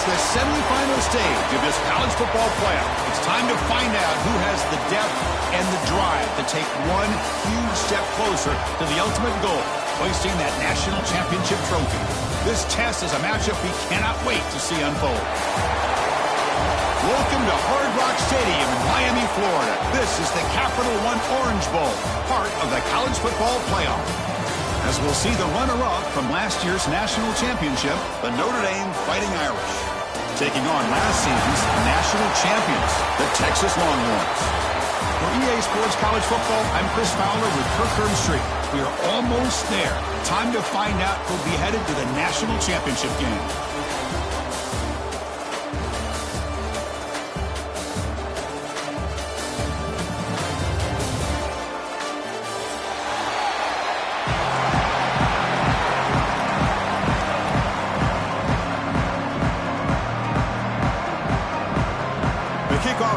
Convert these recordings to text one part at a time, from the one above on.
The semifinal stage of this college football playoff. It's time to find out who has the depth and the drive to take one huge step closer to the ultimate goal, hoisting that national championship trophy. This test is a matchup we cannot wait to see unfold. Welcome to Hard Rock Stadium in Miami, Florida. This is the Capital One Orange Bowl, part of the college football playoff. As we'll see the runner-up from last year's national championship, the Notre Dame Fighting Irish, taking on last season's national champions, the Texas Longhorns. For EA Sports College Football, I'm Chris Fowler with Kirk Herbstreit. We are almost there. Time to find out who'll be headed to the national championship game.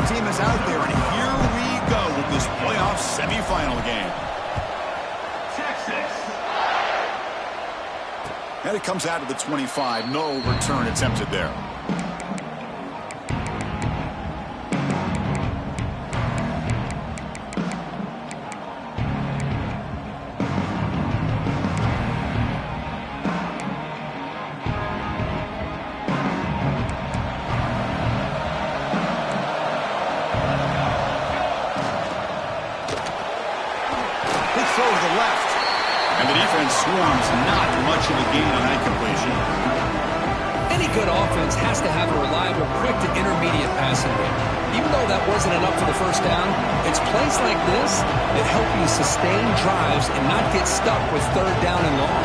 Team is out there, and here we go with this playoff semifinal game. Texas. And it comes out of the 25. No return attempted there. Swarms, not much of a gain on that completion. Any good offense has to have a reliable, quick to intermediate passing game. Even though that wasn't enough for the first down, it's plays like this that help you sustain drives and not get stuck with third down and long.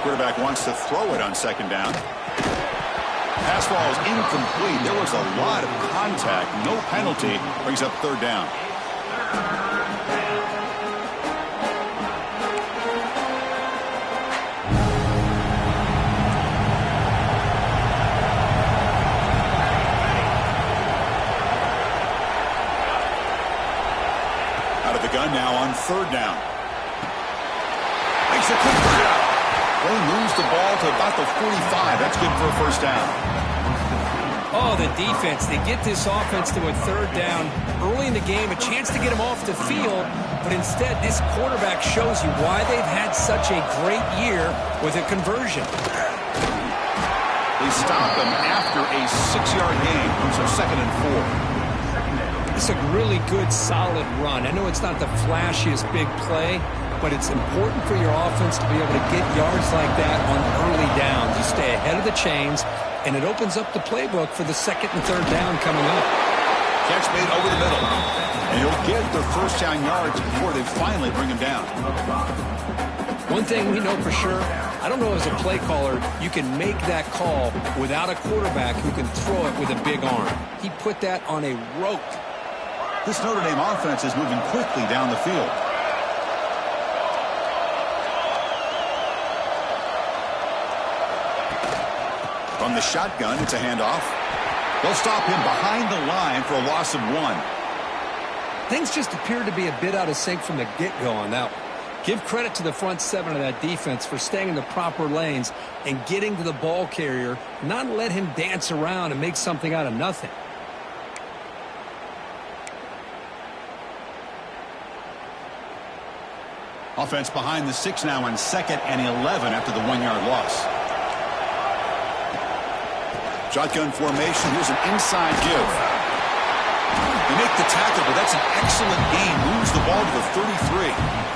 Quarterback wants to throw it on second down. Pass ball is incomplete. There was a lot of contact. No penalty. Brings up third down. Out of the gun now on third down. Makes a quick grab. They moves the ball to about the 45. That's good for a first down. Oh, the defense. They get this offense to a third down early in the game, a chance to get them off the field, but instead this quarterback shows you why they've had such a great year with a conversion. They stop him after a 6-yard gain, so 2nd and 4. It's a really good, solid run. I know it's not the flashiest big play, but it's important for your offense to be able to get yards like that on early downs. You stay ahead of the chains, and it opens up the playbook for the 2nd and 3rd down coming up. Catch made over the middle, and he'll get the first down yards before they finally bring him down. One thing we know for sure, I don't know as a play caller, you can make that call without a quarterback who can throw it with a big arm. He put that on a rope. This Notre Dame offense is moving quickly down the field. From the shotgun, it's a handoff. They'll stop him behind the line for a loss of 1. Things just appear to be a bit out of sync from the get-go on that one. Give credit to the front seven of that defense for staying in the proper lanes and getting to the ball carrier, not let him dance around and make something out of nothing. Offense behind the 6 now on 2nd and 11 after the 1-yard loss. Shotgun formation. Here's an inside give. They make the tackle, but that's an excellent gain. Moves the ball to the 33.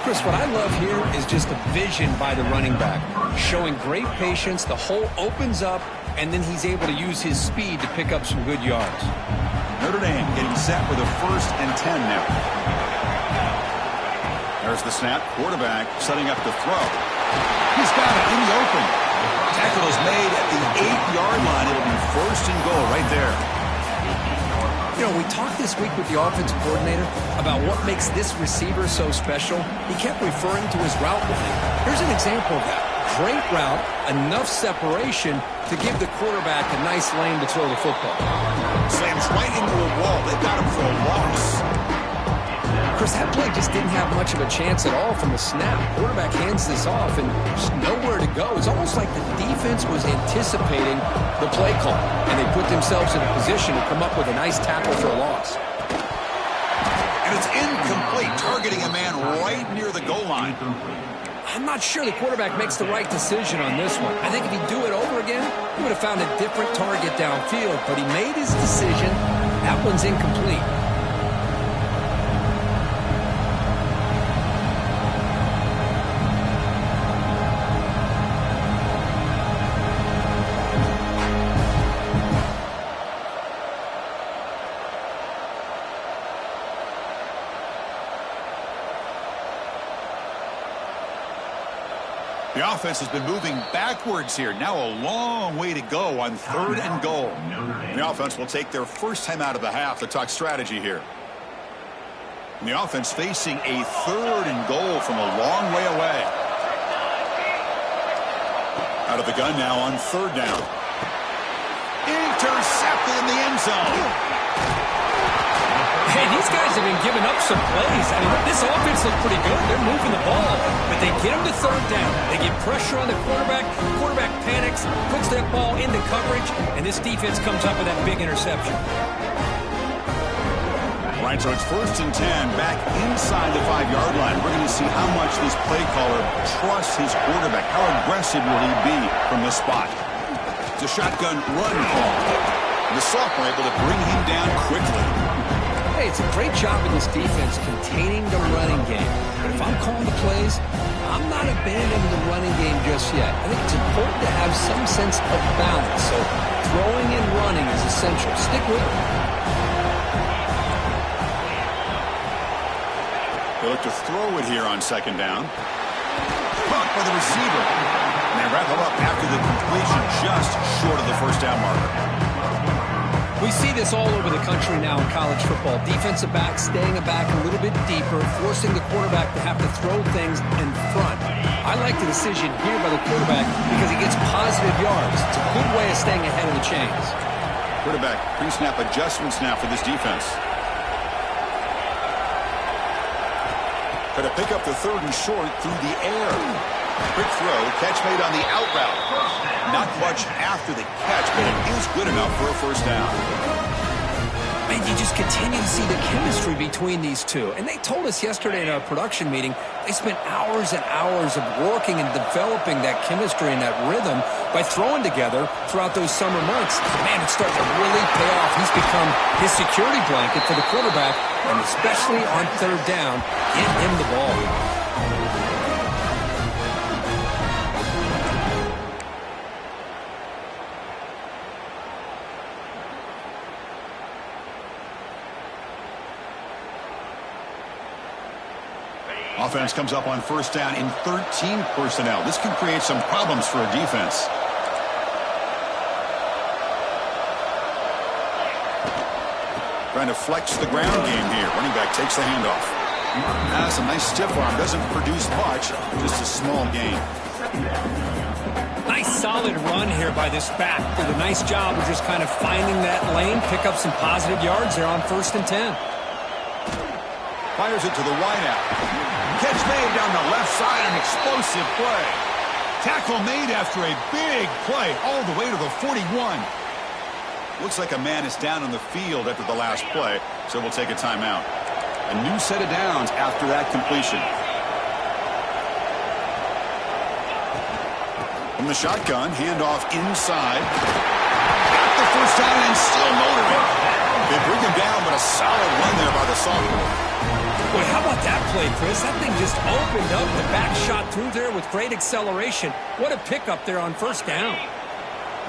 Chris, what I love here is just the vision by the running back. Showing great patience, the hole opens up, and then he's able to use his speed to pick up some good yards. Notre Dame getting set for the 1st and 10 now. There's the snap. Quarterback setting up the throw. He's got it in the open. Tackle is made at the 8-yard line. It'll be 1st and goal right there. You know, we talked this week with the offensive coordinator about what makes this receiver so special. He kept referring to his route running. Here's an example of that. Great route, enough separation to give the quarterback a nice lane to throw the football. Slams right into a wall. They got him for a loss. Chris, that play just didn't have much of a chance at all from the snap. Quarterback hands this off and just nowhere to go. It's almost like the defense was anticipating the play call, and they put themselves in a position to come up with a nice tackle for a loss. And it's incomplete, targeting a man right near the goal line. I'm not sure the quarterback makes the right decision on this one. I think if he'd do it over again, he would have found a different target downfield, but he made his decision. That one's incomplete. The offense has been moving backwards here. Now a long way to go on 3rd and goal. The offense will take their first time out of the half to talk strategy here. And the offense facing a 3rd and goal from a long way away. Out of the gun now on 3rd down. Intercepted in the end zone. Hey, these guys have been giving up some plays. I mean, this offense looked pretty good. They're moving the ball, but they get them to 3rd down. They get pressure on the quarterback. Quarterback panics, puts that ball into coverage, and this defense comes up with that big interception. Right, so it's 1st and 10, back inside the 5-yard line. We're going to see how much this play caller trusts his quarterback. How aggressive will he be from this spot? It's a shotgun run call. The sophomore able to bring him down quickly. Hey, it's a great job in this defense containing the running game. But if I'm calling the plays, I'm not abandoning the running game just yet. I think it's important to have some sense of balance. So throwing and running is essential. Stick with it. They look to throw it here on 2nd down. Caught by the receiver. And they wrap him up after the completion just short of the 1st down marker. We see this all over the country now in college football. Defensive backs staying back a little bit deeper, forcing the quarterback to have to throw things in front. I like the decision here by the quarterback because he gets positive yards. It's a good way of staying ahead of the chains. Quarterback pre-snap adjustments now for this defense. Got to pick up the 3rd and short through the air. Quick throw, catch made on the out route. Not much after the catch, but it is good enough for a 1st down. Man, you just continue to see the chemistry between these two. And they told us yesterday in our production meeting, they spent hours and hours of working and developing that chemistry and that rhythm by throwing together throughout those summer months. Man, it's starting to really pay off. He's become his security blanket for the quarterback, and especially on 3rd down, get him the ball. Offense comes up on 1st down in 13 personnel. This can create some problems for a defense. Trying to flex the ground game here. Running back takes the handoff. That's a nice stiff arm. Doesn't produce much, just a small gain. Nice solid run here by this back. Did a nice job of just kind of finding that lane, pick up some positive yards there on 1st and 10. Fires it to the wideout. Catch made down the left side, an explosive play. Tackle made after a big play all the way to the 41. Looks like a man is down on the field after the last play, so we'll take a timeout. A new set of downs after that completion. From the shotgun, handoff inside. Got the first down and still motoring. They bring him down, but a solid run there by the sophomore. Boy, how about that play, Chris? That thing just opened up. The back shot through there with great acceleration. What a pickup there on first down.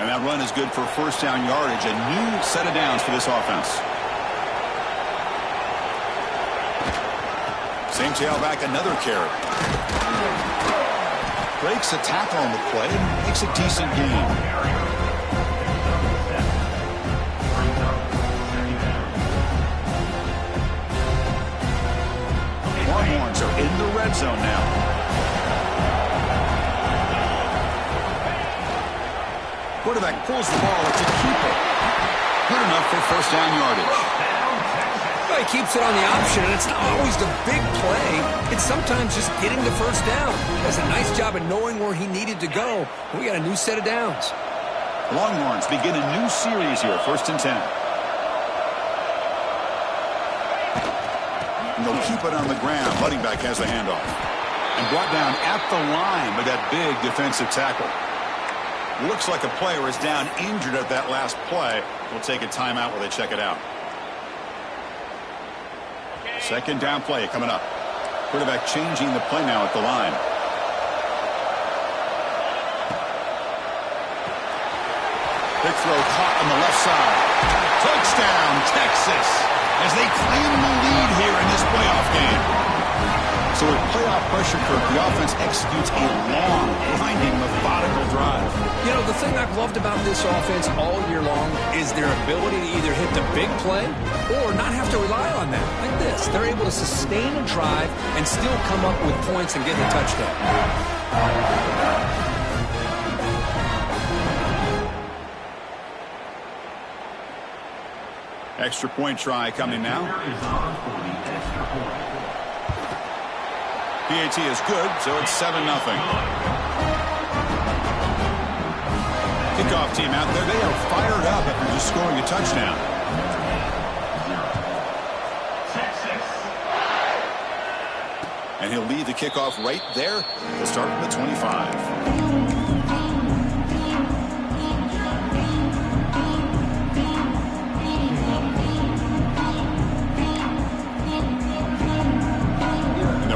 And that run is good for first down yardage. A new set of downs for this offense. Same tailback, another carry. Breaks a tackle on the play, makes a decent gain. Longhorns are in the red zone now. Quarterback pulls the ball. It's a keeper. Good enough for first down yardage. Well, he keeps it on the option, and it's not always the big play. It's sometimes just getting the first down. Does a nice job of knowing where he needed to go. We got a new set of downs. Longhorns begin a new series here, 1st and 10. And they'll keep it on the ground. Running back has the handoff. And brought down at the line by that big defensive tackle. Looks like a player is down injured at that last play. We'll take a timeout while they check it out. Second down play coming up. Quarterback changing the play now at the line. Big throw caught on the left side. Touchdown, Texas, as they claim the lead here in this playoff game. So with playoff pressure curve, the offense executes a long, grinding, methodical drive. You know, the thing I've loved about this offense all year long is their ability to either hit the big play or not have to rely on that. Like this, they're able to sustain a drive and still come up with points and get a touchdown. Extra point try coming now. PAT is good, so it's 7-0. Kickoff team out there. They are fired up after just scoring a touchdown. And he'll lead the kickoff right there. He'll start from the 25.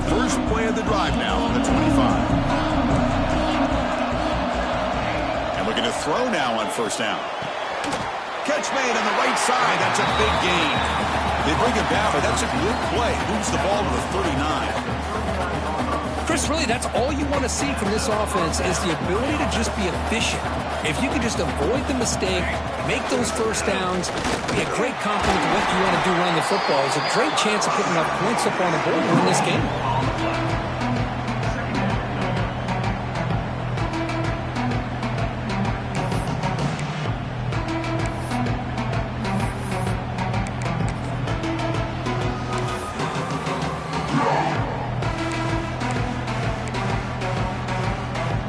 First play of the drive now on the 25. And looking to throw now on first down. Catch made on the right side. That's a big gain. They bring him down, but that's a good play. Moves the ball to the 39. Chris, really, that's all you want to see from this offense is the ability to just be efficient. If you can just avoid the mistake, make those first downs, be a great complement to what you want to do running the football. It's a great chance of putting enough points up on the board to win this game.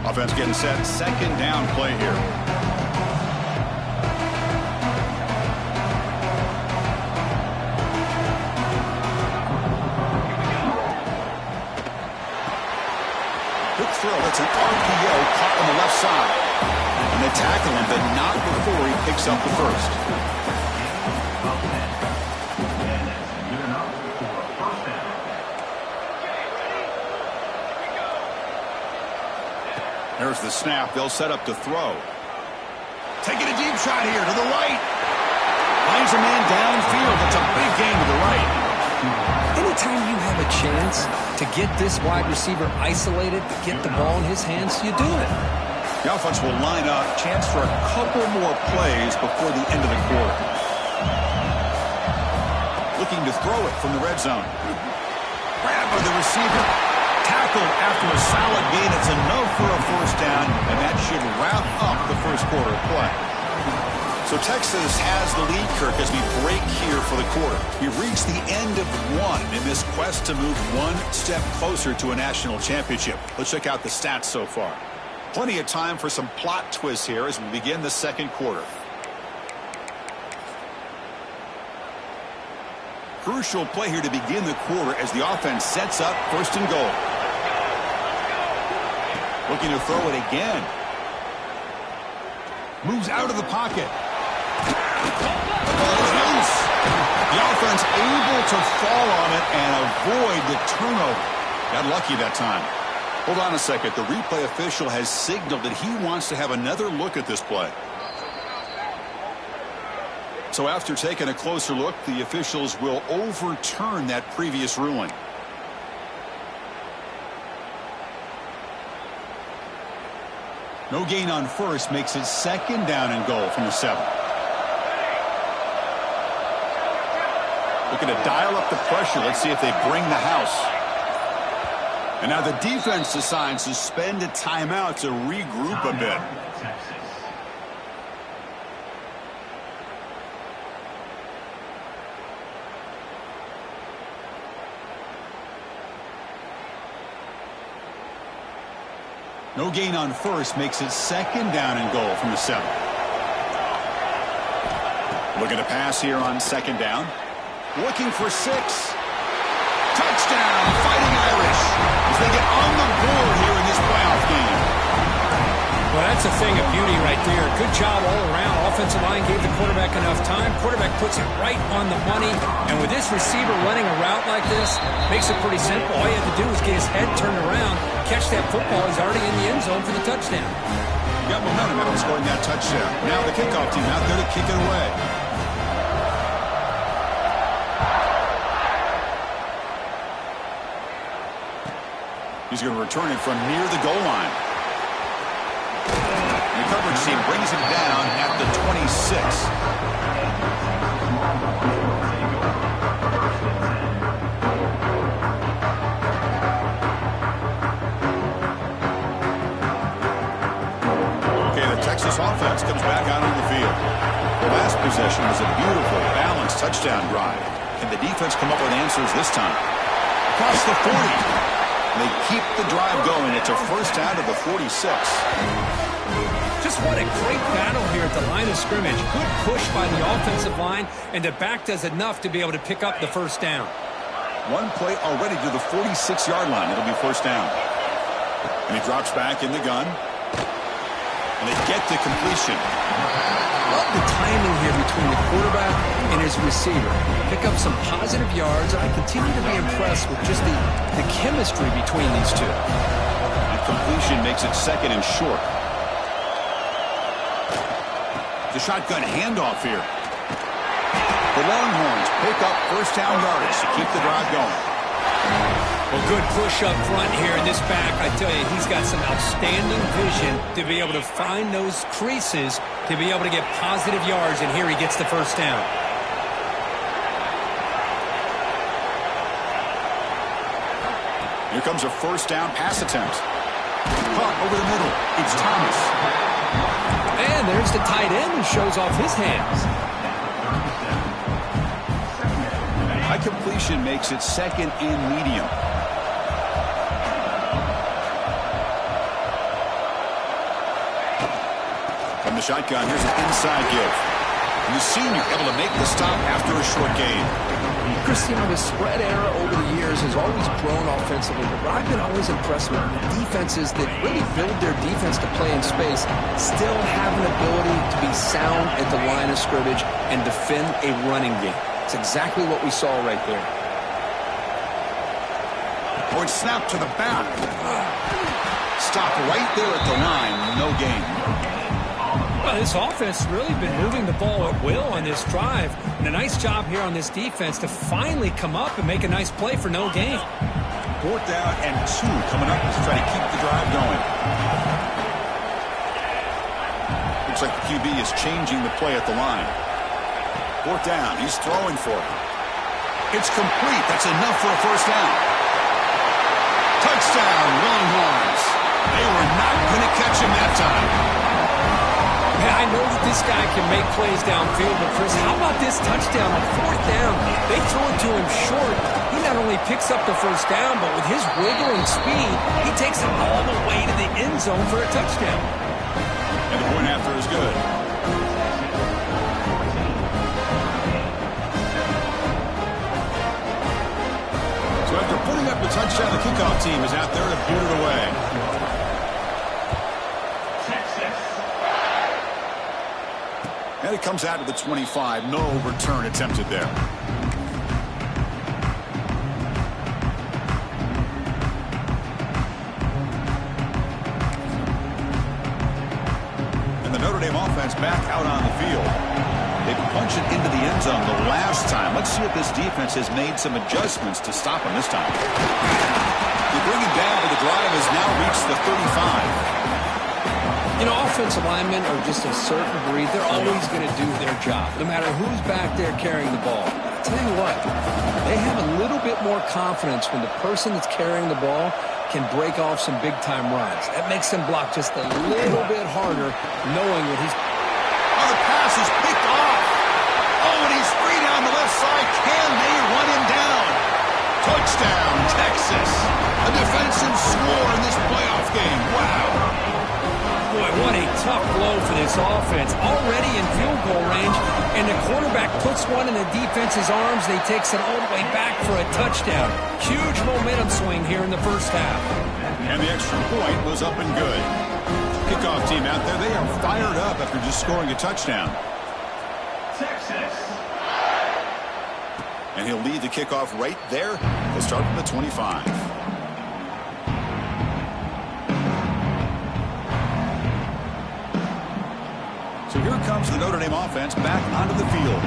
Offense getting set. Second down play here. Quick throw. That's an RPO caught on the left side. And they tackle him, but not before he picks up the first. There's the snap. They'll set up to throw. Taking a deep shot here to the right. Finds a man downfield. That's a big gain to the right. Anytime you have a chance to get this wide receiver isolated, to get the ball in his hands, you do it. The offense will line up. Chance for a couple more plays before the end of the quarter. Looking to throw it from the red zone. Grab by the receiver. Tackled after a solid gain. It's enough for a first down, and that should wrap up the first quarter of play. So Texas has the lead, Kirk, as we break here for the quarter. We've reached the end of one in this quest to move one step closer to a national championship. Let's check out the stats so far. Plenty of time for some plot twists here as we begin the second quarter. Crucial play here to begin the quarter as the offense sets up first and goal. Looking to throw it again. Moves out of the pocket. The ball is loose. The offense able to fall on it and avoid the turnover. Got lucky that time. Hold on a second. The replay official has signaled that he wants to have another look at this play. So after taking a closer look, the officials will overturn that previous ruling. No gain on first makes it second down and goal from the 7. Looking to dial up the pressure. Let's see if they bring the house. And now the defense decides to spend a timeout to regroup a bit. No gain on first makes it second down and goal from the 7. Looking to pass here on second down. Looking for 6. Touchdown, Fighting Irish, as they get on the board here in this playoff game. Well, that's a thing of beauty right there. Good job all around. Offensive line gave the quarterback enough time. Quarterback puts it right on the money. And with this receiver running a route like this, makes it pretty simple. All you have to do is get his head turned around, catch that football. He's already in the end zone for the touchdown. Got momentum after scoring that touchdown. Now the kickoff team out there to kick it away. He's going to return it from near the goal line. The coverage team brings him down at the 26. Okay, the Texas offense comes back out on the field. The last possession was a beautiful, balanced touchdown drive. Can the defense come up with answers this time? Across the 40. They keep the drive going. It's a first down to the 46. Just what a great battle here at the line of scrimmage. Good push by the offensive line, and the back does enough to be able to pick up the first down. One play already to the 46-yard line. It'll be first down. And he drops back in the gun. And they get the completion. Love the timing here between the quarterback and his receiver. Pick up some positive yards. I continue to be impressed with just the chemistry between these two. The completion makes it second and short. The shotgun handoff here. The Longhorns pick up first down yardage to keep the drive going. Well, good push up front here in this back. I tell you, he's got some outstanding vision to be able to find those creases to be able to get positive yards, and here he gets the first down. Here comes a first down pass attempt. Caught over the middle. It's Thomas. And there's the tight end who shows off his hands. High completion makes it second and medium. From the shotgun, here's an inside give. And the senior able to make the stop after a short gain. Chris, you know, the spread era over the years has always grown offensively, but what I've been always impressed with the defenses that really build their defense to play in space still have an ability to be sound at the line of scrimmage and defend a running game. It's exactly what we saw right there. Or it's snapped to the back. Stop right there at the line. No gain. Well, this offense has really been moving the ball at will on this drive. And a nice job here on this defense to finally come up and make a nice play for no gain. 4th down and 2 coming up to try to keep the drive going. Looks like the QB is changing the play at the line. 4th down. He's throwing for it. It's complete. That's enough for a first down. Touchdown, Longhorns. They were not going to catch him that time. Yeah, I I know that this guy can make plays downfield, but Chris, how about this touchdown on 4th down? They throw it to him short. He not only picks up the 1st down, but with his wiggling speed, he takes it all the way to the end zone for a touchdown. And the point after is good. So after putting up the touchdown, the kickoff team is out there to boot it away. And it comes out to the 25. No return attempted there. And the Notre Dame offense back out on the field. They punched it into the end zone the last time. Let's see if this defense has made some adjustments to stop him this time. They bring it down, but the drive has now reached the 35. You know, offensive linemen are just a certain breed. They're always going to do their job, no matter who's back there carrying the ball. I'll tell you what, they have a little bit more confidence when the person that's carrying the ball can break off some big-time runs. That makes them block just a little bit harder, knowing that he's... Oh, the pass is picked off. Oh, and he's free down the left side. Can they run him down? Touchdown, Texas. A defensive score in this playoff game. Wow. Boy, what a tough blow for this offense. Already in field goal range, and the quarterback puts one in the defense's arms. They takes it all the way back for a touchdown. Huge momentum swing here in the first half. And the extra point was up and good. Kickoff team out there, they are fired up after just scoring a touchdown. Texas. And he'll lead the kickoff right there. They'll start from the 25. So here comes the Notre Dame offense back onto the field.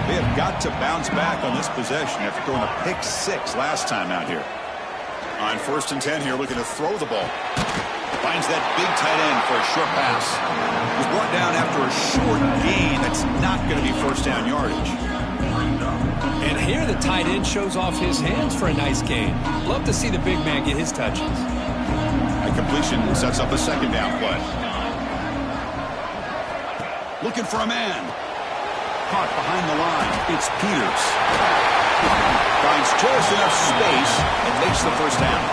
They have got to bounce back on this possession after throwing a pick 6 last time out here. On 1st and 10 here, looking to throw the ball. Finds that big tight end for a short pass. Was brought down after a short gain. That's not going to be 1st down yardage. And here the tight end shows off his hands for a nice gain. Love to see the big man get his touches. A completion sets up a 2nd down play. Looking for a man. Caught behind the line. It's Peters. Finds just enough space and makes the 1st down.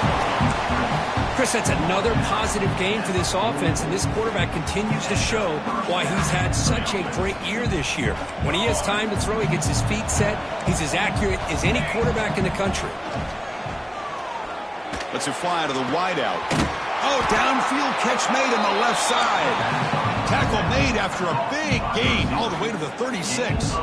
Chris, that's another positive game for this offense, and this quarterback continues to show why he's had such a great year this year. When he has time to throw, he gets his feet set. He's as accurate as any quarterback in the country. Lets it fly to the wideout. Oh, downfield catch made on the left side. Tackle made after a big gain all the way to the 36.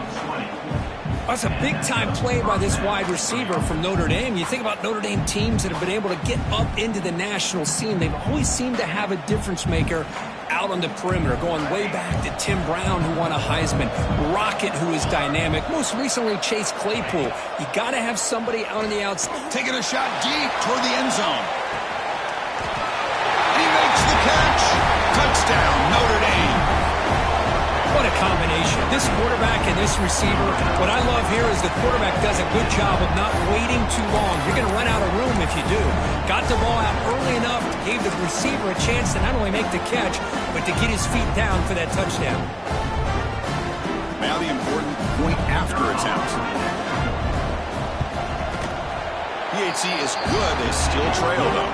That's a big-time play by this wide receiver from Notre Dame. You think about Notre Dame teams that have been able to get up into the national scene. They've always seemed to have a difference maker out on the perimeter, going way back to Tim Brown, who won a Heisman, Rocket, who is dynamic, most recently Chase Claypool. You got to have somebody out on the outside. Taking a shot deep toward the end zone. He makes the catch. Touchdown, Notre Dame. What a combination. This quarterback and this receiver. What I love here is the quarterback does a good job of not waiting too long. You're going to run out of room if you do. Got the ball out early enough, gave the receiver a chance to not only make the catch, but to get his feet down for that touchdown. Now the important point after attempt. PAT is good. They still trail, though.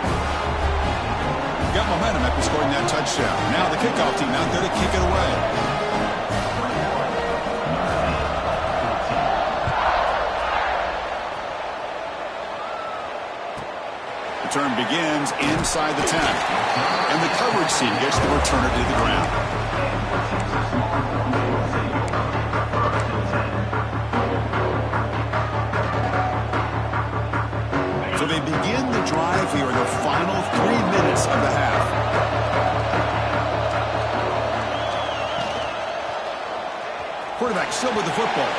Got momentum after scoring that touchdown. Now the kickoff team out there to kick it away. Return begins inside the 10. And the coverage team gets the returner to the ground. So they begin the drive here in the final 3 minutes of the half. Quarterback still with the football.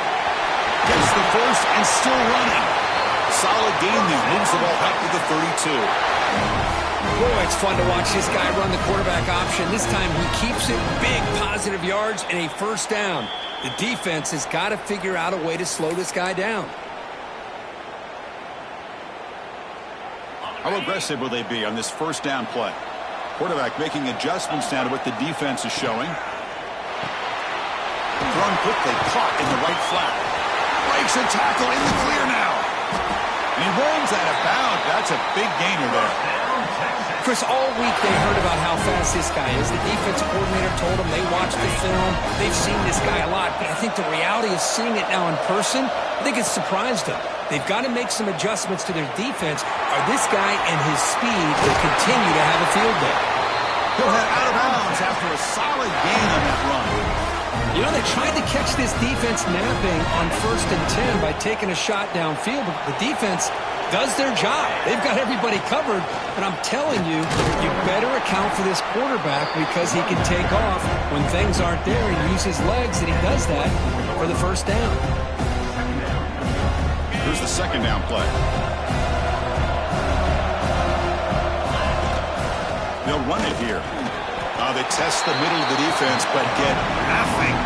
Gets the first and still running. Solid gain there. Moves the ball back to the 32. Boy, it's fun to watch this guy run the quarterback option. This time he keeps it big, positive yards, and a 1st down. The defense has got to figure out a way to slow this guy down. How aggressive will they be on this 1st down play? Quarterback making adjustments now to what the defense is showing. thrown quickly, caught in the right flat. Breaks a tackle in the clear now. And he runs out of bounds. That's a big gainer there. Chris, all week they heard about how fast this guy is. The defensive coordinator told them they watched the film. They've seen this guy a lot. But I think the reality of seeing it now in person, I think it's surprised them. They've got to make some adjustments to their defense, or this guy and his speed will continue to have a field day. He'll head out of bounds after a solid gain on that run. You know, they tried to catch this defense napping on 1st and 10 by taking a shot downfield, but the defense does their job. They've got everybody covered, but I'm telling you, you better account for this quarterback because he can take off when things aren't there and use his legs, and he does that for the first down. Here's the second down play. They'll run it here. They test the middle of the defense, but get nothing.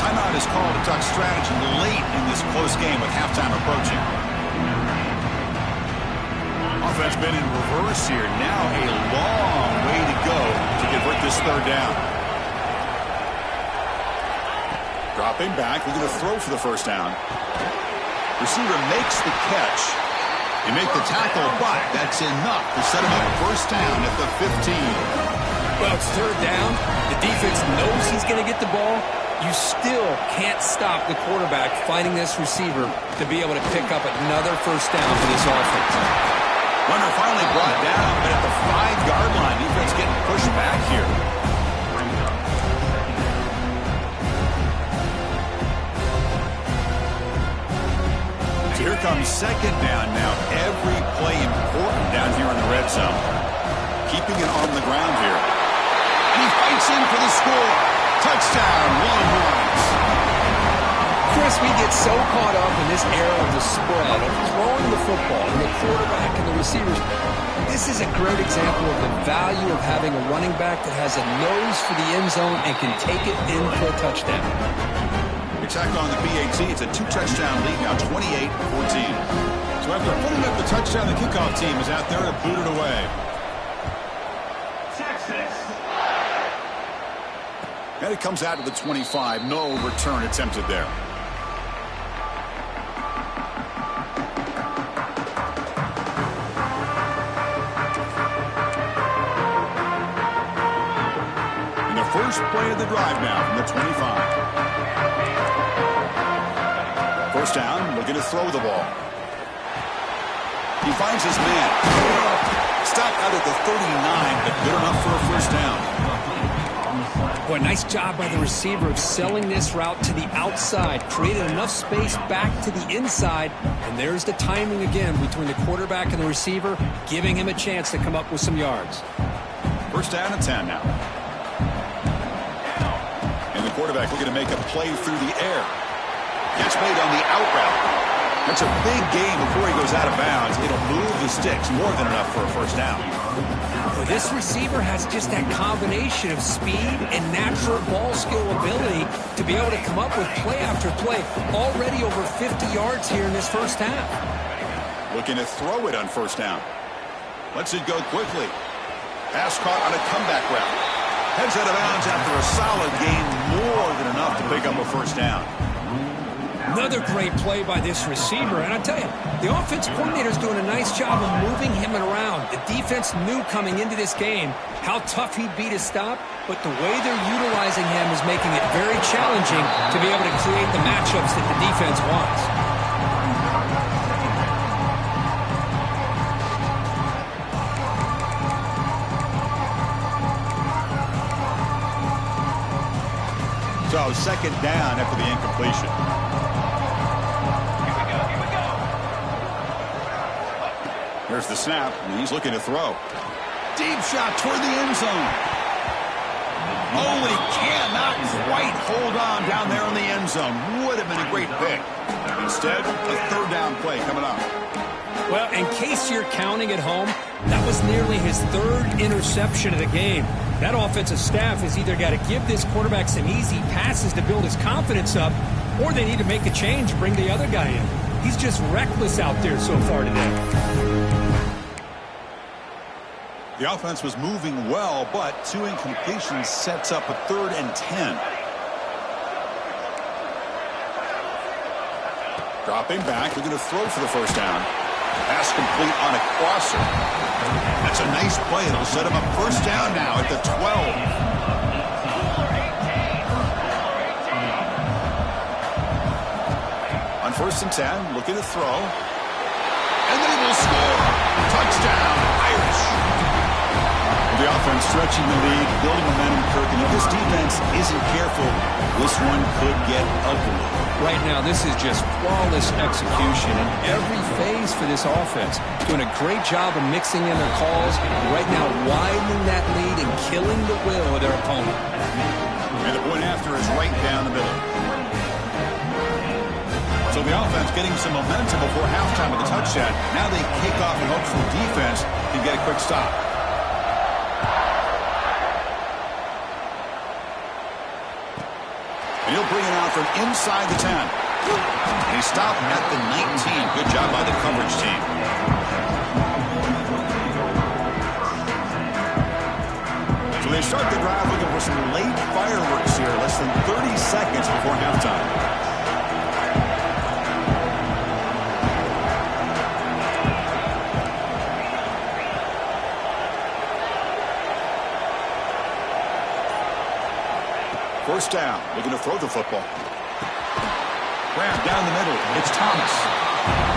Timeout is called to talk strategy late in this close game with halftime approaching. Offense been in reverse here. Now a long way to go to convert this third down. Dropping back, we're going to throw for the first down. Receiver makes the catch. They make the tackle, but that's enough to set him up first down at the 15. Well, it's third down. The defense knows he's going to get the ball. You still can't stop the quarterback finding this receiver to be able to pick up another first down for this offense. Runner finally brought down, but at the 5-yard line, defense getting pushed back here. So here comes second down now. Every play important down here in the red zone. Keeping it on the ground here. And he fights in for the score. Touchdown, Longhorns. Chris, we get so caught up in this era of the spread, of throwing the football, and the quarterback and the receivers. This is a great example of the value of having a running back that has a nose for the end zone and can take it in for a touchdown. Attack on the PAT. It's a 2-touchdown lead now, 28-14. So after putting up the touchdown, the kickoff team is out there to boot it away. And it comes out to the 25. No return attempted there. And the first play of the drive now from the 25. First down, looking to throw the ball. He finds his man. Stopped out at the 39, but good enough for a first down. Boy, nice job by the receiver of selling this route to the outside. Created enough space back to the inside. And there's the timing again between the quarterback and the receiver, giving him a chance to come up with some yards. First down and 10 now. And the quarterback looking to make a play through the air. Catch made on the out route. That's a big gain before he goes out of bounds. It'll move the sticks more than enough for a first down. Well, this receiver has just that combination of speed and natural ball skill ability to be able to come up with play after play. Already over 50 yards here in this first half. Looking to throw it on first down. Lets it go quickly. Pass caught on a comeback route. Heads out of bounds after a solid gain, more than enough to pick up a first down. Another great play by this receiver. And I tell you, the offense coordinator is doing a nice job of moving him around. The defense knew coming into this game how tough he'd be to stop, but the way they're utilizing him is making it very challenging to be able to create the matchups that the defense wants. So second down after the incompletion. Here's the snap, and he's looking to throw. Deep shot toward the end zone. Oh, he cannot quite hold on down there in the end zone. Would have been a great pick. Instead, a third down play coming up. Well, in case you're counting at home, that was nearly his third interception of the game. That offensive staff has either got to give this quarterback some easy passes to build his confidence up, or they need to make a change and bring the other guy in. He's just reckless out there so far today. The offense was moving well, but two incompletions sets up a 3rd and 10. Dropping back, looking to throw for the first down. Pass complete on a crosser. That's a nice play. It'll set him up first down now at the 12. On 1st and 10, looking to throw. And then he will score. Touchdown, Irish. The offense stretching the lead, building momentum, Kirk. And if this defense isn't careful, this one could get ugly. Right now, this is just flawless execution in every phase for this offense. Doing a great job of mixing in their calls. Right now, widening that lead and killing the will of their opponent. And the point after is right down the middle. So the offense getting some momentum before halftime with a touchdown. Now they kick off and hope the defense can get a quick stop. And he'll bring it out from inside the 10. And he stopped at the 19. Good job by the coverage team. So they start the drive looking for some late fireworks here. Less than 30 seconds before halftime. First down, looking to throw the football. Grab down the middle. It's Thomas.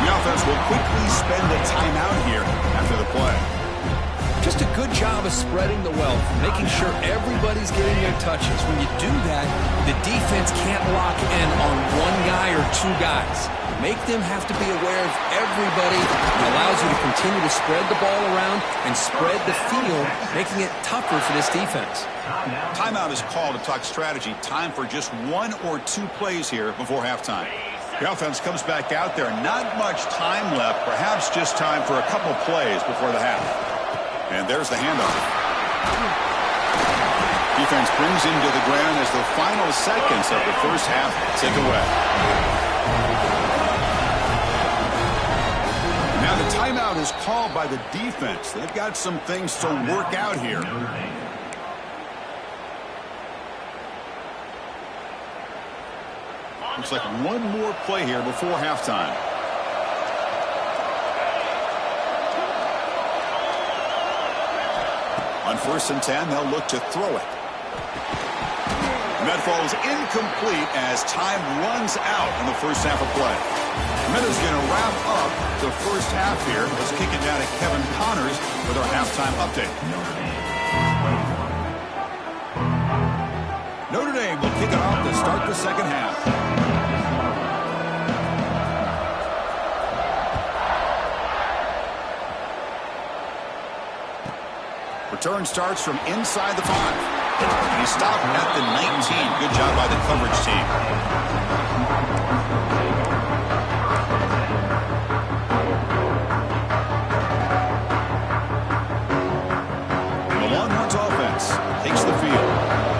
The offense will quickly spend a timeout here after the play. Just a good job of spreading the wealth, making sure everybody's getting their touches. When you do that, the defense can't lock in on one guy or two guys. Make them have to be aware of everybody. It allows you to continue to spread the ball around and spread the field, making it tougher for this defense. Timeout is called to talk strategy. Time for just 1 or 2 plays here before halftime. The offense comes back out there. Not much time left. Perhaps just time for a couple plays before the half. And there's the handoff. Defense brings him to the ground as the final seconds of the first half tick away. Now the timeout is called by the defense. They've got some things to work out here. Looks like one more play here before halftime. On 1st and 10, they'll look to throw it. And that falls incomplete as time runs out in the first half of play. Minutes going to wrap up the first half here. Let's kick it down to Kevin Connors with our halftime update. Notre Dame will kick it off to start the second half. Return starts from inside the 5. And he stopped at the 19. Good job by the coverage team. The Longhorns offense takes the field.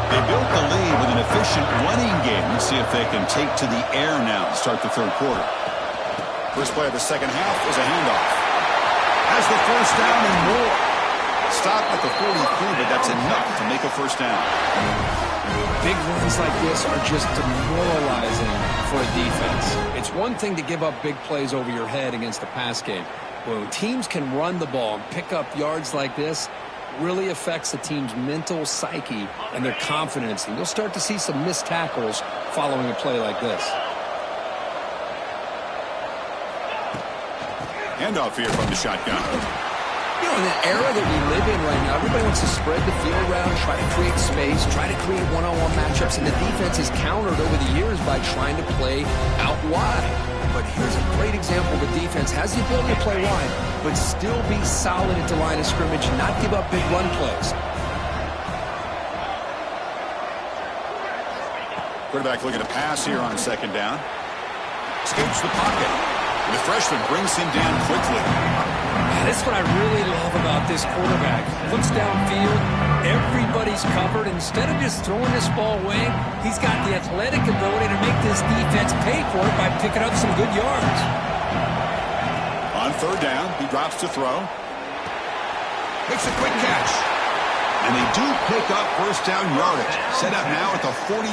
They built the lead with an efficient running game. Let's see if they can take to the air now to start the third quarter. First play of the second half is a handoff. Has the first down and more. Stop at the 43, but that's enough to make a first down. Big runs like this are just demoralizing for a defense. It's one thing to give up big plays over your head against the pass game. When teams can run the ball and pick up yards like this, really affects the team's mental psyche and their confidence. And you'll start to see some missed tackles following a play like this. Handoff here from the shotgun. You know, in the era that we live in right now, everybody wants to spread the field around, try to create space, try to create one-on-one matchups, and the defense is countered over the years by trying to play out wide. But here's a great example of a defense has the ability to play wide, but still be solid at the line of scrimmage and not give up big run plays. Quarterback looking to pass here on second down. Escapes the pocket. And the freshman brings him down quickly. That's what I really love about this quarterback. Looks downfield, everybody's covered. Instead of just throwing this ball away, he's got the athletic ability to make this defense pay for it by picking up some good yards. On third down, he drops to throw. Makes a quick catch. And they do pick up first down yardage. Set up now at the 44.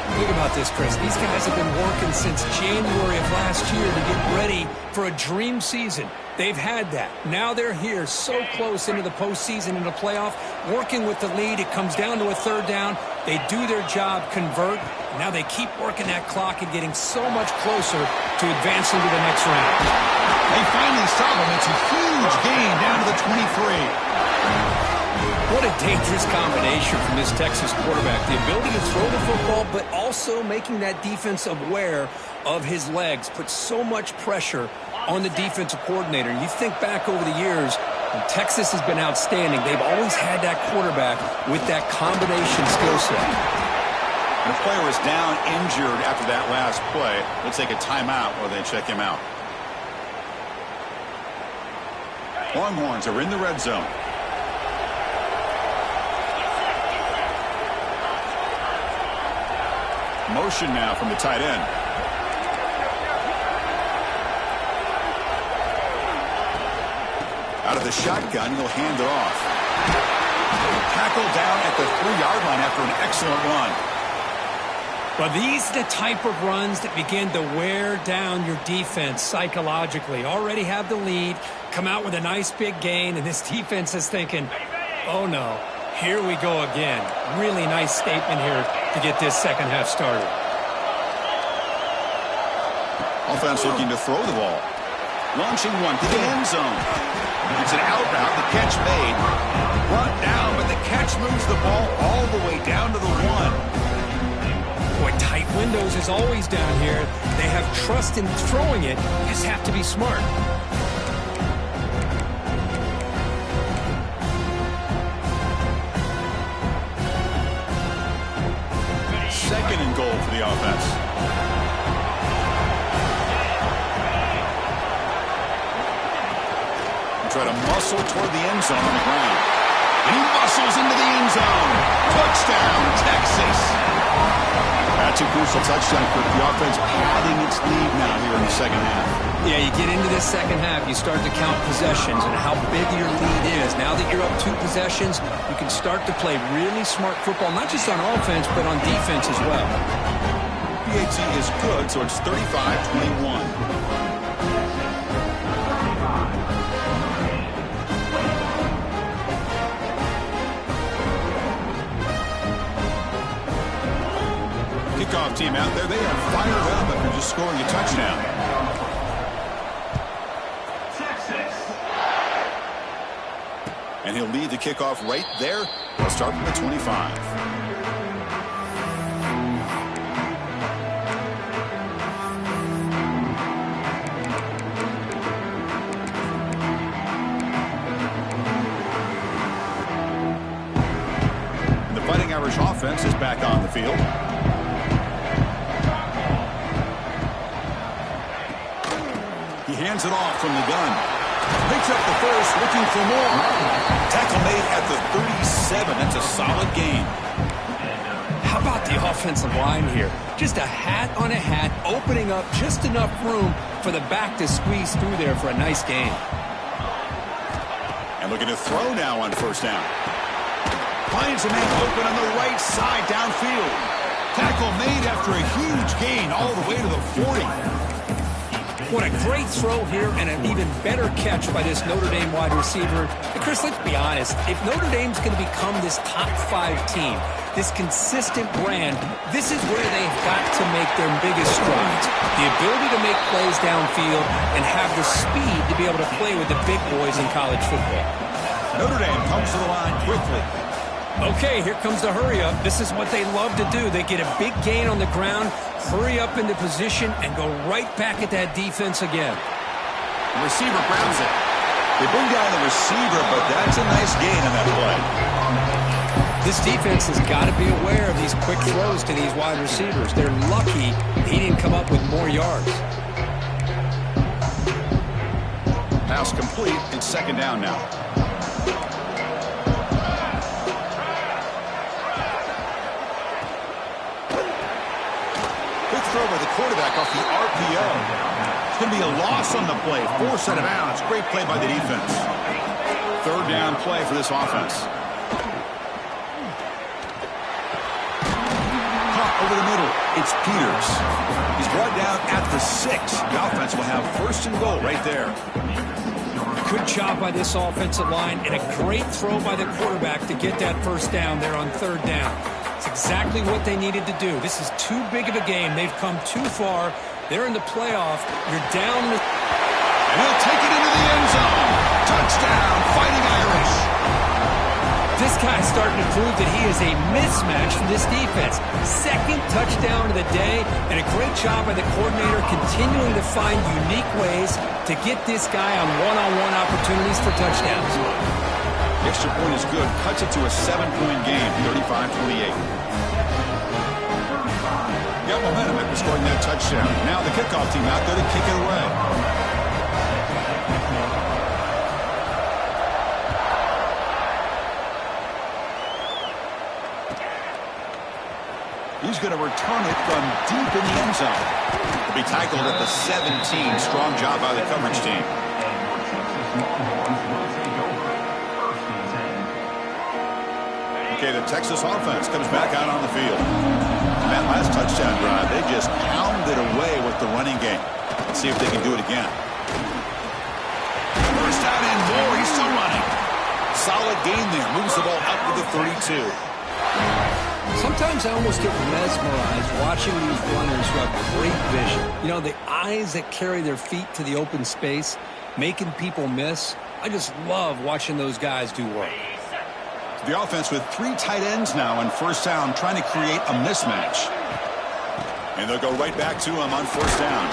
Think about this, Chris. These guys have been working since January of last year to get ready for a dream season. They've had that. Now they're here so close into the postseason and the playoff, working with the lead. It comes down to a third down. They do their job, convert. Now they keep working that clock and getting so much closer to advancing to the next round. They finally stop him. It's a huge gain down to the 23. What a dangerous combination from this Texas quarterback. The ability to throw the football, but also making that defense aware of his legs. Puts so much pressure on the defensive coordinator. You think back over the years, when Texas has been outstanding. They've always had that quarterback with that combination skill set. The player is down injured after that last play. Let's take a timeout while they check him out. Longhorns are in the red zone. Motion now from the tight end. Out of the shotgun, he'll hand it off. Tackle down at the 3-yard line after an excellent run. Well, these are the type of runs that begin to wear down your defense psychologically. Already have the lead, come out with a nice big gain, and this defense is thinking, oh no, here we go again. Really nice statement here to get this second half started. Offense looking to throw the ball. Launching one to the end zone. It's an outbound. The catch made. Brought down, but the catch moves the ball all the way down to the 1. Boy, tight windows is always down here. They have trust in throwing it. Just have to be smart. Second and goal for the offense. Try to muscle toward the end zone on the ground. And he muscles into the end zone. Touchdown, Texas. That's a crucial touchdown for the offense, padding its lead now here in the second half. Yeah, you get into this second half, you start to count possessions and how big your lead is. Now that you're up 2 possessions, you can start to play really smart football, not just on offense, but on defense as well. PAT is good, so it's 35-21. Kickoff team out there. They are fired up after just scoring a touchdown. And he'll lead the kickoff right there. They'll start from the 25. The Fighting Irish offense is back on the field. He hands it off from the gun. Picks up the first, looking for more. Tackle made at the 37. That's a solid gain. How about the offensive line here? Just a hat on a hat, opening up just enough room for the back to squeeze through there for a nice gain. And looking to throw now on first down. Finds a man open on the right side downfield. Tackle made after a huge gain all the way to the 40. What a great throw here and an even better catch by this Notre Dame wide receiver. And Chris, let's be honest. If Notre Dame's going to become this top 5 team, this consistent brand, this is where they've got to make their biggest strides. The ability to make plays downfield and have the speed to be able to play with the big boys in college football. Notre Dame comes to the line quickly. Okay, here comes the hurry up. This is what they love to do. They get a big gain on the ground, hurry up into position, and go right back at that defense again. The receiver grabs it. They bring down the receiver, but that's a nice gain on that play. This defense has got to be aware of these quick throws to these wide receivers. They're lucky he didn't come up with more yards. Pass complete. It's second down now. Throw by the quarterback off the RPO. It's going to be a loss on the play. Forced out of bounds. Great play by the defense. Third down play for this offense. Caught over the middle. It's Peters. He's brought down at the 6. The offense will have first and goal right there. Good job by this offensive line, and a great throw by the quarterback to get that first down there on third down. It's exactly what they needed to do. This is too big of a game. They've come too far. They're in the playoff. You're down. And he'll take it into the end zone. Touchdown, Fighting Irish. This guy's starting to prove that he is a mismatch for this defense. Second touchdown of the day, and a great job by the coordinator continuing to find unique ways to get this guy on one-on-one opportunities for touchdowns. The extra point is good. Cuts it to a 7-point game, 35-28. Got momentum after scoring that touchdown. Now the kickoff team out there to kick it away. He's going to return it from deep in the end zone. He'll be tackled at the 17. Strong job by the coverage team. Okay, the Texas offense comes back out on the field. And that last touchdown drive, they just pounded away with the running game. Let's see if they can do it again. First down and more. He's still running. Solid gain there. Moves the ball up to the 32. Sometimes I almost get mesmerized watching these runners who have great vision. You know, the eyes that carry their feet to the open space, making people miss. I just love watching those guys do work. The offense with 3 tight ends now on first down, trying to create a mismatch. And they'll go right back to him on first down.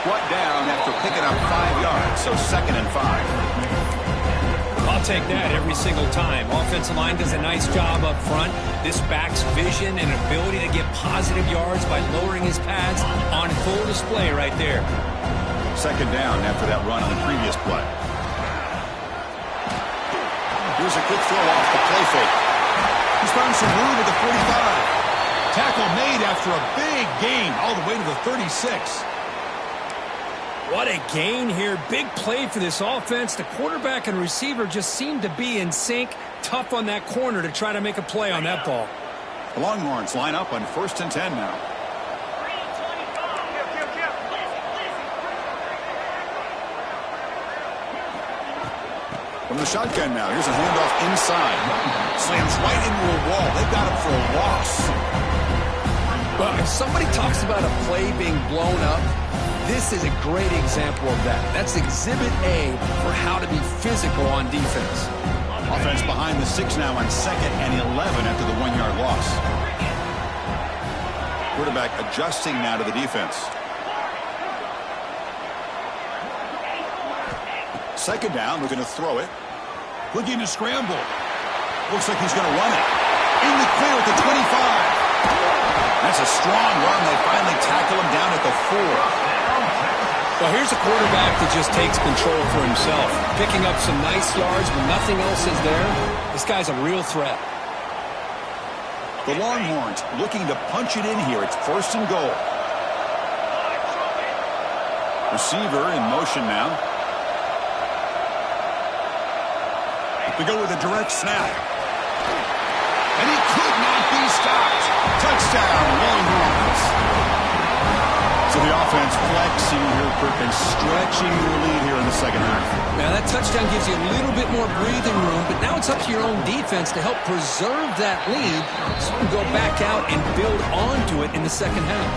Brought down after picking up 5 yards, so 2nd and 5. I'll take that every single time. Offensive line does a nice job up front. This back's vision and ability to get positive yards by lowering his pads on full display right there. 2nd down after that run on the previous play. Here's a quick throw off the play fake. He's found some room at the 45. Tackle made after a big gain all the way to the 36. What a gain here. Big play for this offense. The quarterback and receiver just seem to be in sync. Tough on that corner to try to make a play on that ball. The Longhorns line up on 1st and 10 now. From the shotgun now. Here's a handoff inside. Slams right into a wall. They've got him for a loss. Well, if somebody talks about a play being blown up, this is a great example of that. That's exhibit A for how to be physical on defense. Offense behind the 6 now on 2nd and 11 after the 1-yard loss. Quarterback adjusting now to the defense. 2nd down, looking to throw it. Looking to scramble. Looks like he's going to run it. In the clear at the 25. That's a strong run. They finally tackle him down at the 4. Well, here's a quarterback that just takes control for himself. Picking up some nice yards when nothing else is there. This guy's a real threat. The Longhorns looking to punch it in here. It's 1st and goal. Receiver in motion now. They go with a direct snap. And he could not be stopped. Touchdown, Longhorns. So the offense flexing here, Perkins, stretching their lead here in the 2nd half. Now that touchdown gives you a little bit more breathing room, but now it's up to your own defense to help preserve that lead so you can go back out and build onto it in the 2nd half.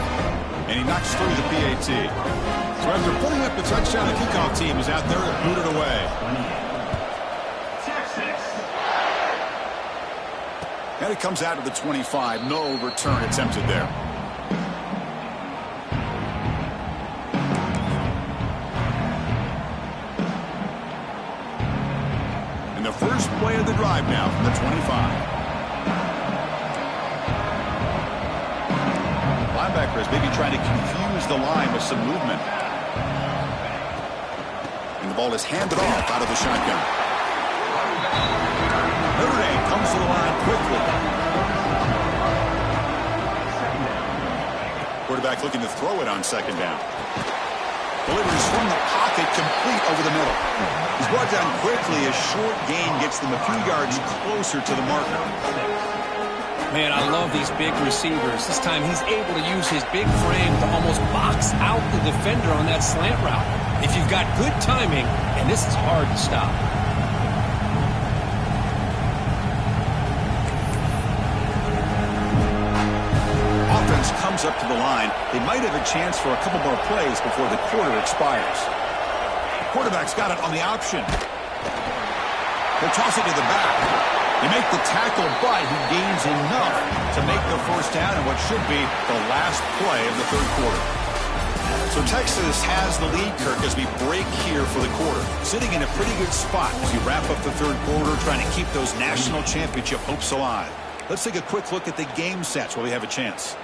And he knocks through the PAT. So after putting up the touchdown, the kickoff team is out there to boot it away. And it comes out to the 25. No return attempted there. And the first play of the drive now from the 25. Linebackers maybe trying to confuse the line with some movement. And the ball is handed off out of the shotgun. NoTrey Dame comes to the line quickly. Quarterback looking to throw it on 2nd down. Delivers from the pocket, complete over the middle. He's brought down quickly. A short gain gets them a few yards closer to the marker. Man, I love these big receivers. This time he's able to use his big frame to almost box out the defender on that slant route. If you've got good timing, and this is hard to stop. Offense comes up to the line. They might have a chance for a couple more plays before the quarter expires. Quarterback's got it on the option. He'll toss it to the back. You make the tackle, but he gains enough to make the first down in what should be the last play of the third quarter. So Texas has the lead, Kirk, as we break here for the quarter. Sitting in a pretty good spot as we wrap up the third quarter, trying to keep those national championship hopes alive. Let's take a quick look at the game sets while we have a chance.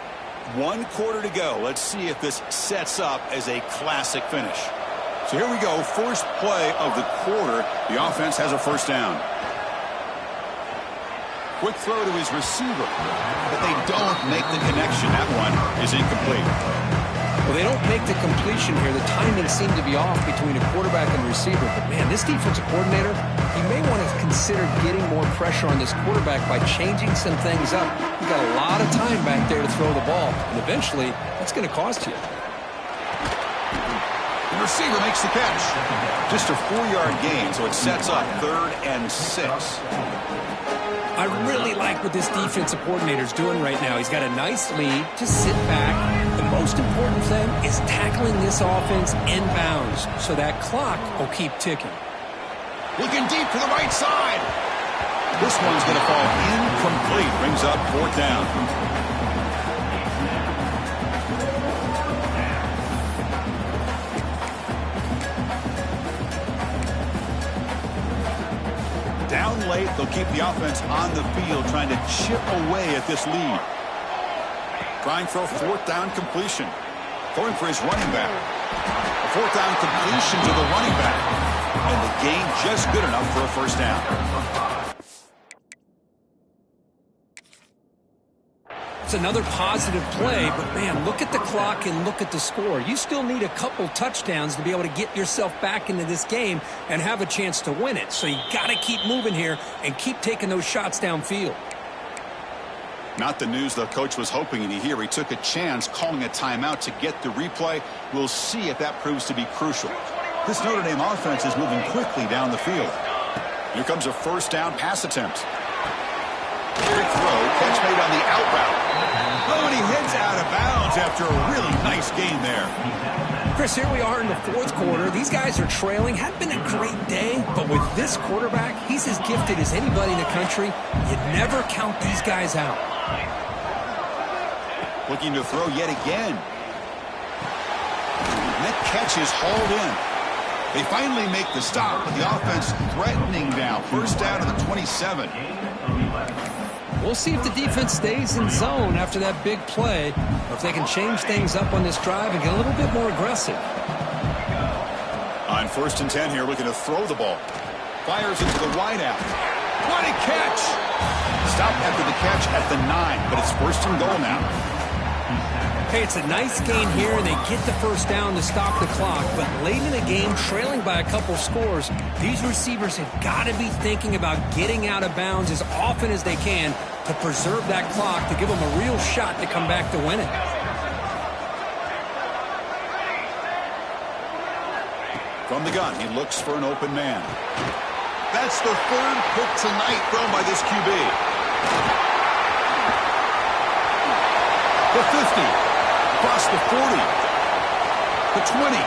1 quarter to go. Let's see if this sets up as a classic finish. So here we go. First play of the quarter. The offense has a first down. Quick throw to his receiver, but they don't make the connection. That one is incomplete. Well, they don't make the completion here. The timing seemed to be off between a quarterback and receiver. But, man, this defensive coordinator, he may want to consider getting more pressure on this quarterback by changing some things up. You've got a lot of time back there to throw the ball, and eventually that's going to cost you. The receiver makes the catch. Just a 4-yard gain, so it sets up 3rd and 6. I really like what this defensive coordinator's doing right now. He's got a nice lead. Just sit back. The most important thing is tackling this offense inbounds so that clock will keep ticking. Looking deep to the right side. This one's going to fall incomplete. Brings up 4th down. Down late, they'll keep the offense on the field, trying to chip away at this lead. Trying for a 4th down completion. Going for his running back. A 4th down completion to the running back. And the gain just good enough for a first down. It's another positive play, but, man, look at the clock and look at the score. You still need a couple touchdowns to be able to get yourself back into this game and have a chance to win it. So you got to keep moving here and keep taking those shots downfield. Not the news the coach was hoping to hear. He took a chance calling a timeout to get the replay. We'll see if that proves to be crucial. This Notre Dame offense is moving quickly down the field. Here comes a first down pass attempt. Quick throw, catch made on the out route. Oh, and he heads out of bounds after a really nice gain there. Chris, here we are in the 4th quarter. These guys are trailing. Hadn't been a great day, but with this quarterback, he's as gifted as anybody in the country. You never count these guys out. Looking to throw yet again. That catch is hauled in. They finally make the stop, but the offense threatening now. First down to the 27. We'll see if the defense stays in zone after that big play, or if they can change things up on this drive and get a little bit more aggressive. On 1st and 10 here, looking to throw the ball. Fires into the wideout. What a catch! Stopped after the catch at the 9, but it's 1st and goal now. Hey, it's a nice gain here, and they get the first down to stop the clock. But late in the game, trailing by a couple scores, these receivers have got to be thinking about getting out of bounds as often as they can to preserve that clock, to give them a real shot to come back to win it. From the gun, he looks for an open man. That's the 3rd pick tonight thrown by this QB. The 50. Across the 40. The 20.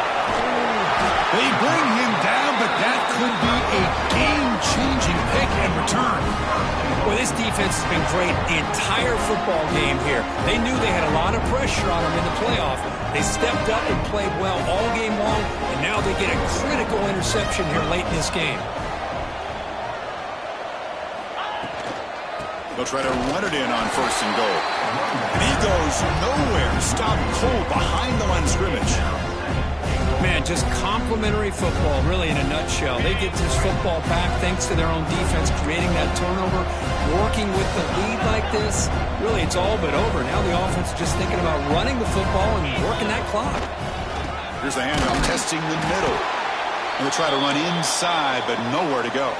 They bring him down, but that could be a game-changing pick and return. Well, this defense has been great the entire football game here. They knew they had a lot of pressure on them in the playoff. They stepped up and played well all game long, and now they get a critical interception here late in this game. They'll try to run it in on 1st and goal. And he goes nowhere. Stopped cold behind the line of scrimmage. Man, just complimentary football, really, in a nutshell. They get this football back thanks to their own defense, creating that turnover, working with the lead like this. Really, it's all but over. Now the offense is just thinking about running the football and working that clock. Here's the handoff, testing the middle. And they'll try to run inside, but nowhere to go.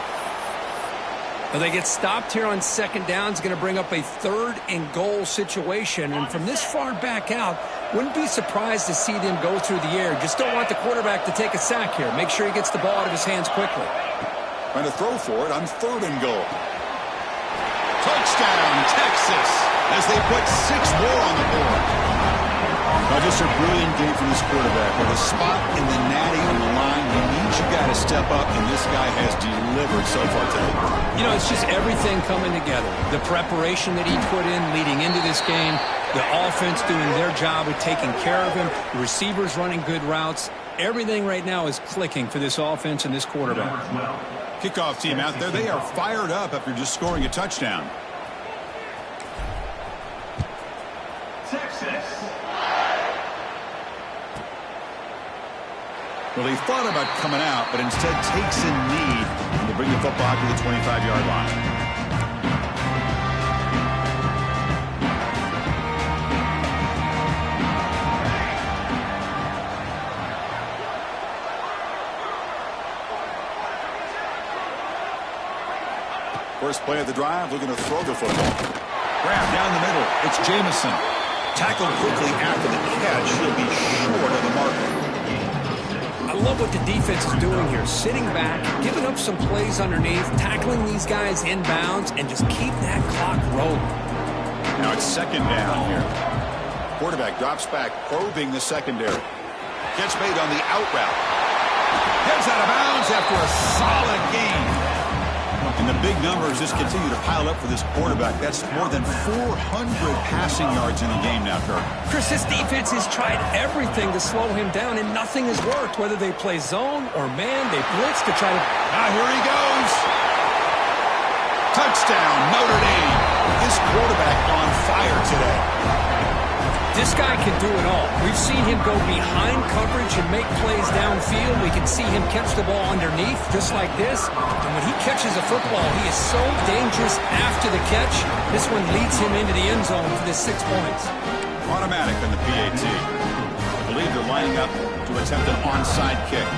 Well, they get stopped here on second down. It's going to bring up a 3rd and goal situation. And from this far back out, wouldn't be surprised to see them go through the air. Just don't want the quarterback to take a sack here. Make sure he gets the ball out of his hands quickly. Trying to throw for it on 3rd and goal. Touchdown, Texas, as they put 6 more on the board. Now, just a brilliant game from this quarterback. With a spot in the natty on the line, he needs you guys to step up, and this guy has delivered so far today. You know, it's just everything coming together. The preparation that he put in leading into this game, the offense doing their job of taking care of him, the receivers running good routes. Everything right now is clicking for this offense and this quarterback. Kickoff team out there. They are fired up after just scoring a touchdown. Texas. Well, he thought about coming out, but instead takes a knee to bring the football to the 25-yard line. First play of the drive, looking to throw the football. Grab down the middle. It's Jamison. Tackled quickly after the catch. He'll be short of the marker. I love what the defense is doing here. Sitting back, giving up some plays underneath, tackling these guys inbounds, and just keep that clock rolling. Now it's second down here. Quarterback drops back, probing the secondary. Catch made on the out route. Heads out of bounds after a solid game. And the big numbers just continue to pile up for this quarterback. That's more than 400 passing yards in the game now, Kirk. Chris, this defense has tried everything to slow him down, and nothing has worked. Whether they play zone or man, they blitz to try to... Now here he goes. Touchdown, Notre Dame. This quarterback on fire today. This guy can do it all. We've seen him go behind coverage and make plays downfield. We can see him catch the ball underneath just like this. And when he catches a football, he is so dangerous after the catch. This one leads him into the end zone for the 6 points. Automatic on the PAT. I believe they're lining up to attempt an onside kick.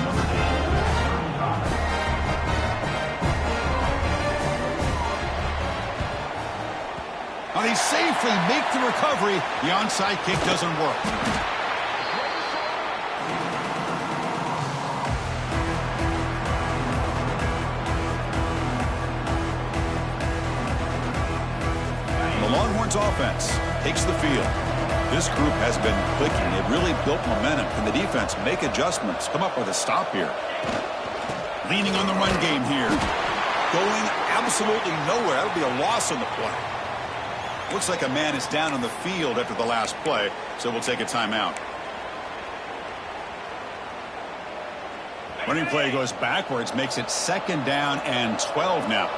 Now they safely make the recovery. The onside kick doesn't work. The Longhorns offense takes the field. This group has been clicking. They've really built momentum. Can the defense make adjustments? Come up with a stop here. Leaning on the run game here. Going absolutely nowhere. That'll be a loss on the play. Looks like a man is down on the field after the last play, so we'll take a timeout. Running play goes backwards, makes it second down and 12 now.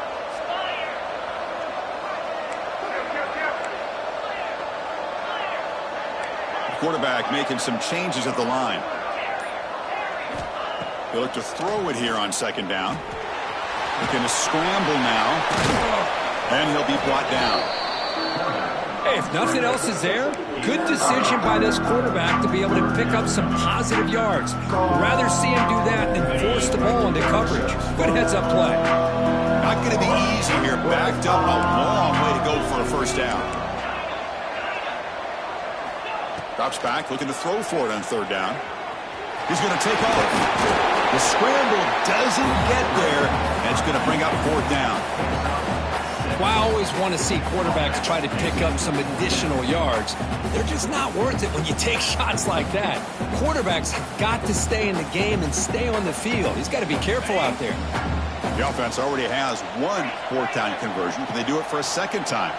Quarterback making some changes at the line. He'll look to throw it here on second down. Looking to scramble now, and he'll be brought down. Hey, if nothing else is there, good decision by this quarterback to be able to pick up some positive yards. Rather see him do that than force the ball into coverage. Good heads-up play. Not going to be easy here. Backed up, a long way to go for a first down. Drops back, looking to throw for it on third down. He's going to take off. The scramble doesn't get there, and it's going to bring up fourth down. Well, I always want to see quarterbacks try to pick up some additional yards. They're just not worth it when you take shots like that. Quarterbacks have got to stay in the game and stay on the field. He's got to be careful out there. The offense already has one fourth down conversion. Can they do it for a second time?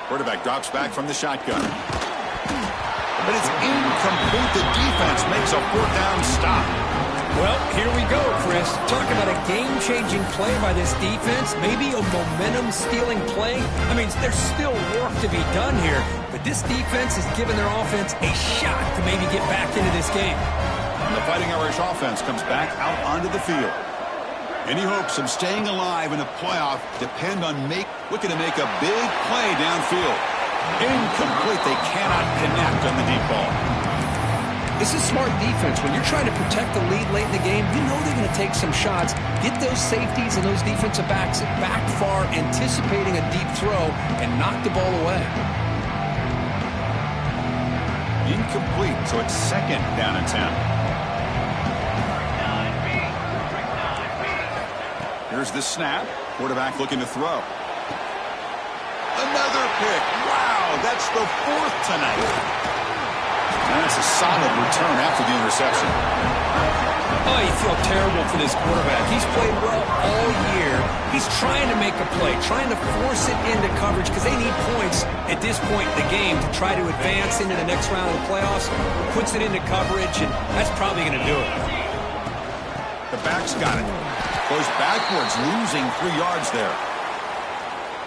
Quarterback drops back from the shotgun. But it's incomplete. The defense makes a fourth down stop. Well, here we go, Chris. Talk about a game-changing play by this defense. Maybe a momentum-stealing play. I mean, there's still work to be done here, but this defense is giving their offense a shot to maybe get back into this game. And the Fighting Irish offense comes back out onto the field. Any hopes of staying alive in a playoff depend on looking to make a big play downfield. Incomplete. They cannot connect on the deep ball. This is smart defense. When you're trying to protect the lead late in the game, you know they're going to take some shots, get those safeties and those defensive backs back far, anticipating a deep throw, and knock the ball away. Incomplete, so it's 2nd down and 10. Here's the snap. Quarterback looking to throw. Another pick. Wow, that's the 4th tonight. And that's a solid return after the interception. Oh, you feel terrible for this quarterback. He's played well all year. He's trying to make a play, trying to force it into coverage because they need points at this point in the game to try to advance into the next round of the playoffs. Puts it into coverage, and that's probably going to do it. The back's got it. Goes backwards, losing 3 yards there.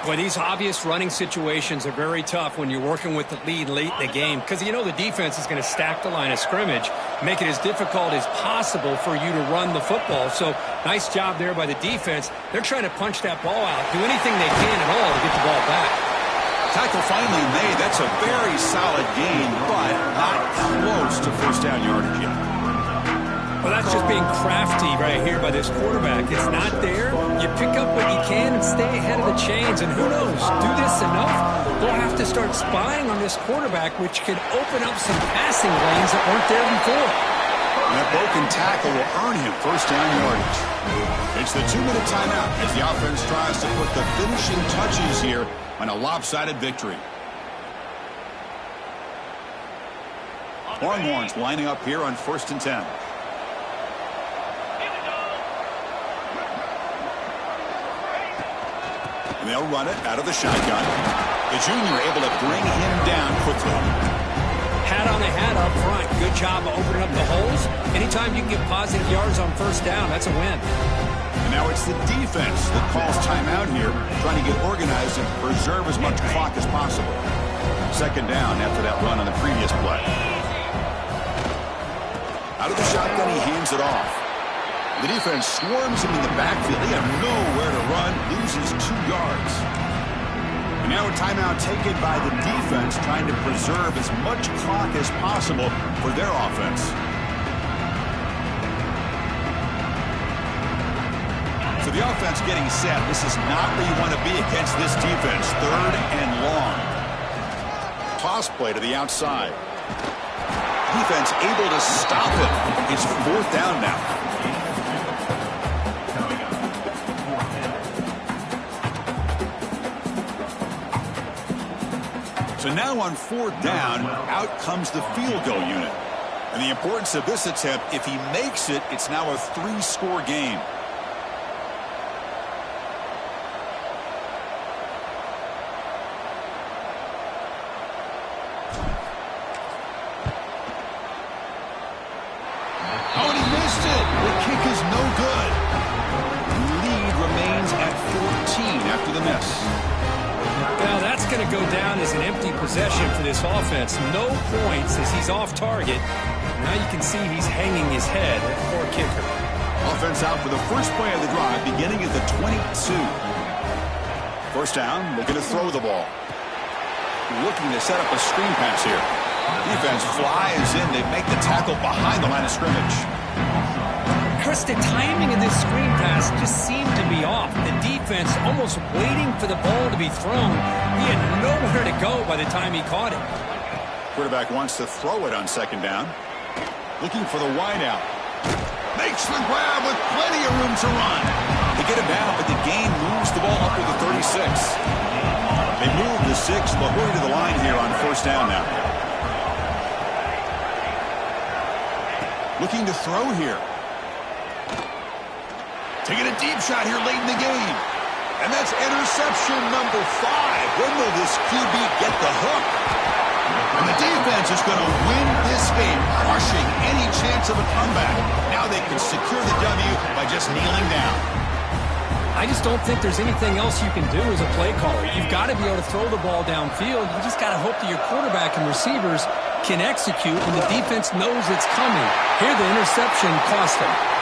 Boy, these obvious running situations are very tough when you're working with the lead late in the game because you know the defense is going to stack the line of scrimmage, make it as difficult as possible for you to run the football. So nice job there by the defense. They're trying to punch that ball out, do anything they can at all to get the ball back. Tackle finally made. That's a very solid gain, but not close to first down yardage yet. Well, that's just being crafty right here by this quarterback. It's not there. You pick up what you can and stay ahead of the chains. And who knows, do this enough, they'll have to start spying on this quarterback, which could open up some passing lanes that weren't there before. And that broken tackle will earn him first down yardage. It's the 2-minute timeout as the offense tries to put the finishing touches here on a lopsided victory. Longhorns lining up here on 1st and 10. And they'll run it out of the shotgun. The junior able to bring him down quickly. Hat on the hat up front. Good job of opening up the holes. Anytime you can get positive yards on first down, that's a win. And now it's the defense that calls timeout here, trying to get organized and preserve as much clock as possible. 2nd down after that run on the previous play. Out of the shotgun, he hands it off. The defense swarms him in the backfield. They have nowhere to run, loses 2 yards. And now a timeout taken by the defense, trying to preserve as much clock as possible for their offense. So the offense getting set. This is not where you want to be against this defense. 3rd and long. Toss play to the outside. Defense able to stop it. It's 4th down now. So now on 4th down, out comes the field goal unit. And the importance of this attempt, if he makes it, it's now a 3-score game. Oh, and he missed it. The kick is no good. Lead remains at 14 after the miss. Well, that's going to go down as an empty possession for this offense. No points as he's off target. Now you can see he's hanging his head. Poor kicker. Offense out for the first play of the drive, beginning at the 22. First down, looking to throw the ball. Looking to set up a screen pass here. Defense flies in. They make the tackle behind the line of scrimmage. Chris, the timing of this screen pass just seemed to be off. The defense almost waiting for the ball to be thrown. He had nowhere to go by the time he caught it. Quarterback wants to throw it on 2nd down. Looking for the wideout. Makes the grab with plenty of room to run. They get it down, but the gain moves the ball up to the 36. They move the 6, but hurry to the line here on 1st down now. Looking to throw here. Taking a deep shot here late in the game. And that's interception number 5. When will this QB get the hook? And the defense is going to win this game, crushing any chance of a comeback. Now they can secure the W by just kneeling down. I just don't think there's anything else you can do as a play caller. You've got to be able to throw the ball downfield. You just got to hope that your quarterback and receivers can execute when the defense knows it's coming. Here, the interception cost them.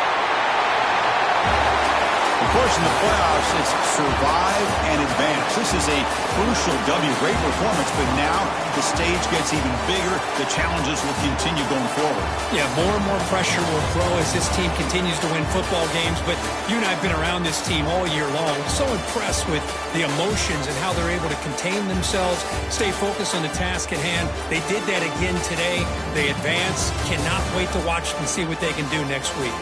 Of course, in the playoffs, it's survive and advance. This is a crucial W. Great performance, but now the stage gets even bigger. The challenges will continue going forward. Yeah, more and more pressure will grow as this team continues to win football games. But you and I have been around this team all year long. So impressed with the emotions and how they're able to contain themselves, stay focused on the task at hand. They did that again today. They advance. Cannot wait to watch and see what they can do next week.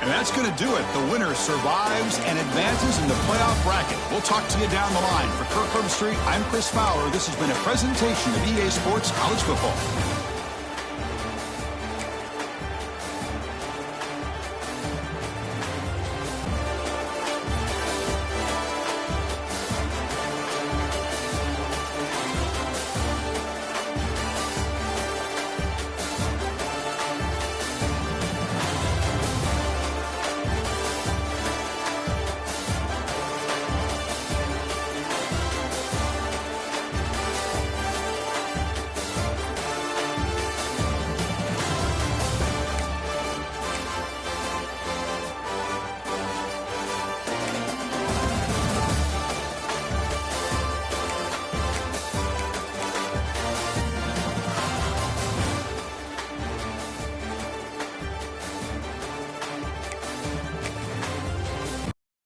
And that's going to do it. The winner survives and advances in the playoff bracket. We'll talk to you down the line. For Kirk Herbstreit, I'm Chris Fowler. This has been a presentation of EA Sports College Football.